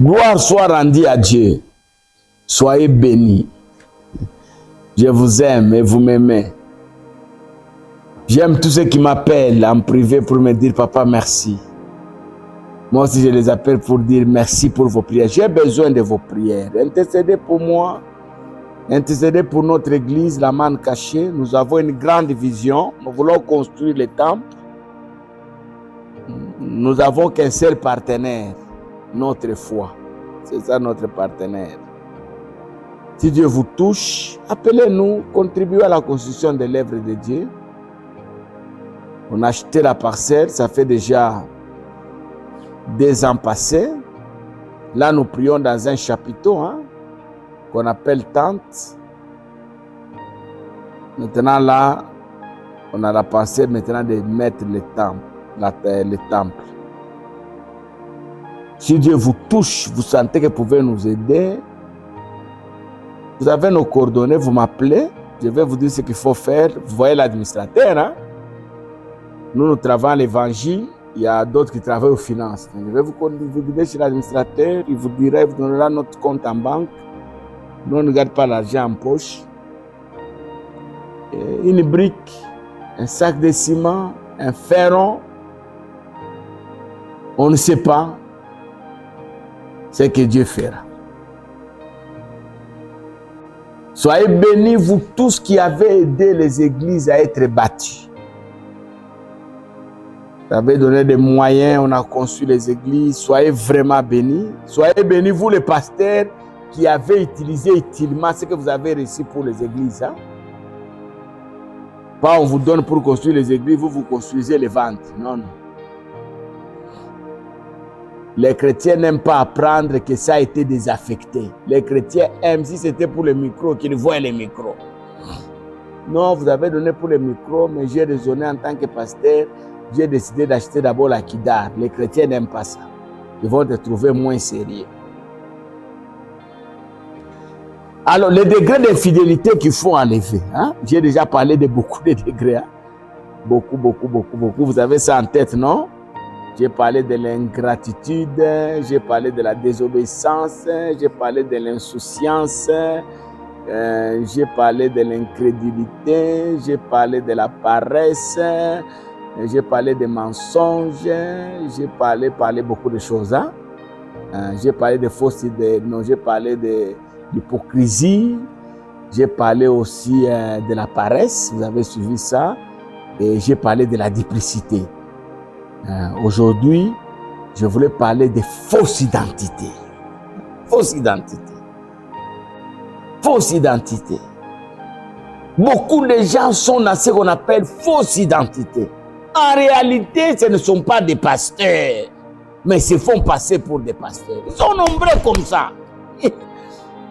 Gloire soit rendue à Dieu. Soyez bénis. Je vous aime et vous m'aimez. J'aime tous ceux qui m'appellent en privé pour me dire, papa, merci. Moi aussi, je les appelle pour dire merci pour vos prières. J'ai besoin de vos prières. Intercédez pour moi. Intercédez pour notre église, la manne cachée. Nous avons une grande vision. Nous voulons construire le temple. Nous n'avons qu'un seul partenaire, notre foi. C'est ça notre partenaire. Si Dieu vous touche, appelez-nous, contribuez à la construction de l'œuvre de Dieu. On a acheté la parcelle, ça fait déjà 2 ans passés. Là, nous prions dans un chapiteau qu'on appelle tente. Maintenant, là, on a la pensée maintenant de mettre le temple. Si Dieu vous touche, vous sentez que vous pouvez nous aider, vous avez nos coordonnées, vous m'appelez, je vais vous dire ce qu'il faut faire. Vous voyez l'administrateur, Nous travaillons l'évangile, il y a d'autres qui travaillent aux finances. Je vais vous guider chez l'administrateur, il vous donnera notre compte en banque. Nous, on ne garde pas l'argent en poche. Une brique, un sac de ciment, un ferron. On ne sait pas ce que Dieu fera. Soyez bénis, vous tous qui avez aidé les églises à être bâties. Vous avez donné des moyens, on a construit les églises. Soyez vraiment bénis. Soyez bénis, vous les pasteurs qui avez utilisé utilement ce que vous avez reçu pour les églises. Pas on vous donne pour construire les églises, vous construisez les ventes. Non, non. Les chrétiens n'aiment pas apprendre que ça a été désaffecté. Les chrétiens aiment, si c'était pour les micros, qu'ils voient les micros. Non, vous avez donné pour les micros, mais j'ai raisonné en tant que pasteur, j'ai décidé d'acheter d'abord la Kidar. Les chrétiens n'aiment pas ça. Ils vont te trouver moins sérieux. Alors, les degrés d'infidélité qu'il faut enlever. J'ai déjà parlé de beaucoup de degrés. Beaucoup. Vous avez ça en tête, non? J'ai parlé de l'ingratitude, j'ai parlé de la désobéissance, j'ai parlé de l'insouciance, j'ai parlé de l'incrédulité, j'ai parlé de la paresse, j'ai parlé des mensonges, j'ai parlé beaucoup de choses. J'ai parlé de fausseté, j'ai parlé de l'hypocrisie, j'ai parlé aussi de la paresse, vous avez suivi ça, et j'ai parlé de la duplicité. Aujourd'hui, je voulais parler de fausse identité. Fausse identité. Fausse identité. Beaucoup de gens sont dans ce qu'on appelle fausse identité. En réalité, ce ne sont pas des pasteurs, mais se font passer pour des pasteurs. Ils sont nombreux comme ça.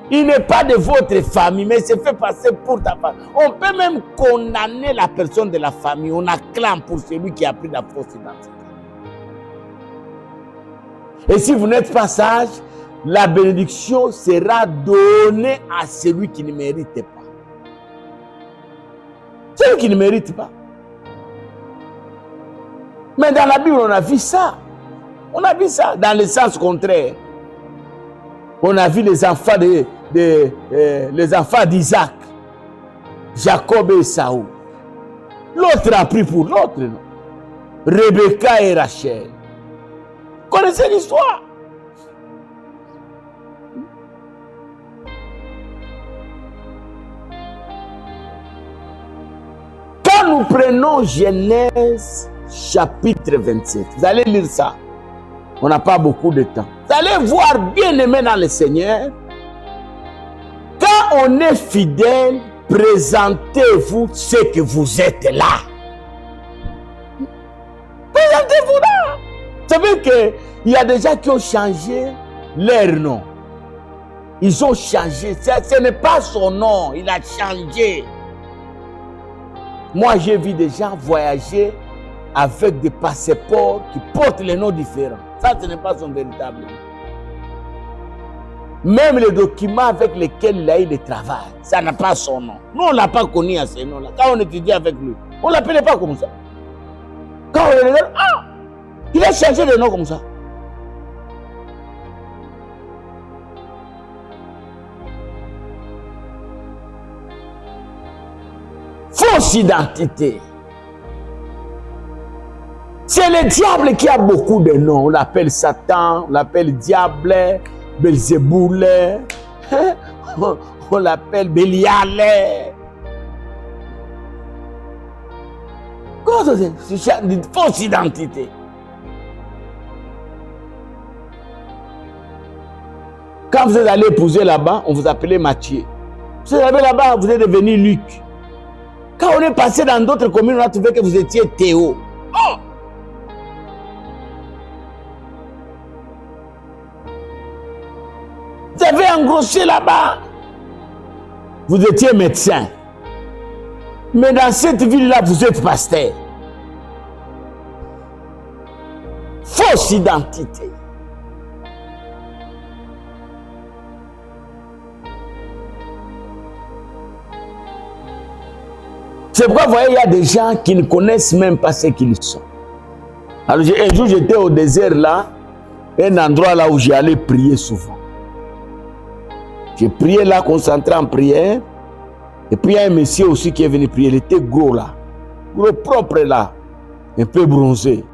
Il n'est pas de votre famille, mais se fait passer pour ta famille. On peut même condamner la personne de la famille. On acclame pour celui qui a pris la fausse identité. Et si vous n'êtes pas sage, la bénédiction sera donnée à celui qui ne mérite pas. Celui qui ne mérite pas. Mais dans la Bible, on a vu ça. On a vu ça dans le sens contraire. On a vu les enfants d'Isaac, Jacob et Saoul. L'autre a pris pour l'autre, non? Rebecca et Rachel. Vous connaissez l'histoire? Quand nous prenons Genèse chapitre 27, vous allez lire ça. On n'a pas beaucoup de temps. Vous allez voir, bien aimé dans le Seigneur, quand on est fidèle, présentez-vous ce que vous êtes là. Présentez-vous là. Vous savez qu'il y a des gens qui ont changé leur nom. Ils ont changé. Ce n'est pas son nom, il a changé. Moi, j'ai vu des gens voyager avec des passeports qui portent les noms différents. Ça, ce n'est pas son véritable nom. Même les documents avec lesquels il a eu le travail, ça n'a pas son nom. Nous, on ne l'a pas connu à ce nom-là. Quand on étudie avec lui, on ne l'appelait pas comme ça. Quand on regarde, il a changé de nom comme ça. Fausse identité. C'est le diable qui a beaucoup de noms. On l'appelle Satan, on l'appelle diable, Belzéboul, on l'appelle Bélial. C'est une fausse identité. Quand vous êtes allé épouser là-bas, on vous appelait Matthieu. Vous êtes allé là-bas, vous êtes devenu Luc. Quand on est passé dans d'autres communes, on a trouvé que vous étiez Théo. Oh! Vous avez engrossé là-bas. Vous étiez médecin. Mais dans cette ville-là, vous êtes pasteur. Fausse identité. C'est pourquoi, vous voyez, il y a des gens qui ne connaissent même pas ce qu'ils sont. Alors, un jour, j'étais au désert là, un endroit là où j'allais prier souvent. J'ai prié là, concentré en prière. Et puis, il y a un monsieur aussi qui est venu prier. Il était gros là, gros propre là, un peu bronzé.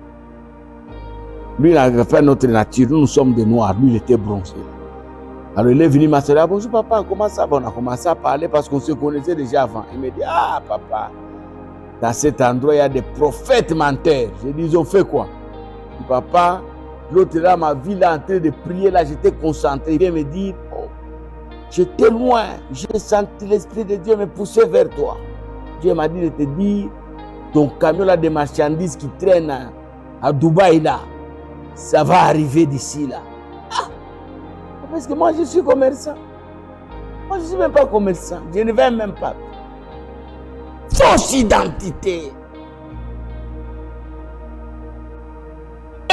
Lui, il avait fait notre nature. Nous sommes des noirs. Lui, il était bronzé. Alors, il est venu m'asseoir. Bonjour, papa, comment ça va? On a commencé à parler parce qu'on se connaissait déjà avant. Il me dit, ah, papa, dans cet endroit, il y a des prophètes menteurs. J'ai dit, ils ont fait quoi? Je dis, papa, l'autre là, ma vie, là, en train de prier, là, j'étais concentré. Il vient me dire, oh, j'étais loin. J'ai senti l'Esprit de Dieu me pousser vers toi. Dieu m'a dit de te dire, ton camion là de marchandises qui traîne à Dubaï, là, ça va arriver d'ici, là. Parce que moi, je suis commerçant. Moi, je ne suis même pas commerçant. Je ne vais même pas. Fausse identité.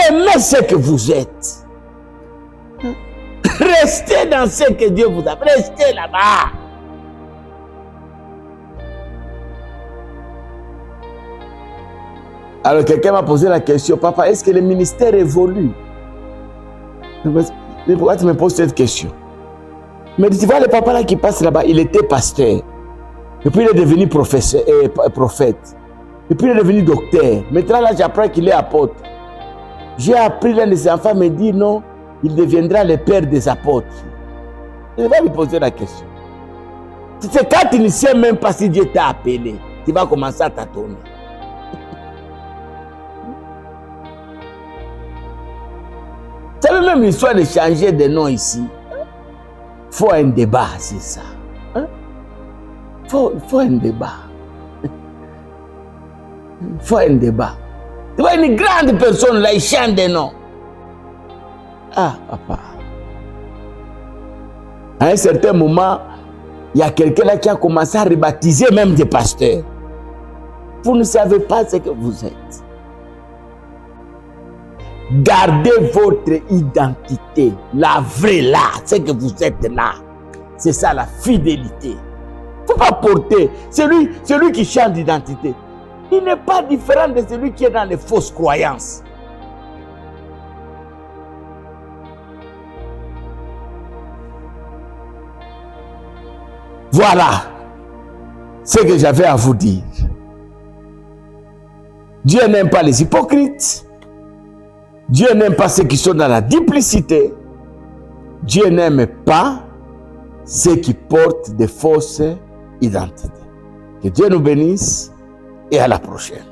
Aimez ce que vous êtes. Restez dans ce que Dieu vous a. Restez là-bas. Alors, quelqu'un m'a posé la question, papa, est-ce que le ministère évolue? Pourquoi tu me poses cette question? Mais tu vois, le papa là qui passe là-bas, il était pasteur. Et puis il est devenu professeur, prophète. Et puis il est devenu docteur. Maintenant là, j'apprends qu'il est apôtre. J'ai appris l'un de ses enfants me dire non, il deviendra le père des apôtres. Je vais lui poser la question. C'est quand tu ne sais même pas si Dieu t'a appelé, tu vas commencer à tâtonner. Tu savez même l'histoire de changer de nom ici. Il faut un débat, c'est ça. Faut un débat. Il faut un débat. Tu vois une grande personne là, il change de nom. Ah, papa. À un certain moment, il y a quelqu'un là qui a commencé à rebaptiser même des pasteurs. Vous ne savez pas ce que vous êtes. Gardez votre identité, la vraie là, ce que vous êtes là. C'est ça la fidélité. Il ne faut pas porter. Celui qui change d'identité, il n'est pas différent de celui qui est dans les fausses croyances. Voilà ce que j'avais à vous dire. Dieu n'aime pas les hypocrites. Dieu n'aime pas ceux qui sont dans la duplicité. Dieu n'aime pas ceux qui portent des fausses identités. Que Dieu nous bénisse et à la prochaine.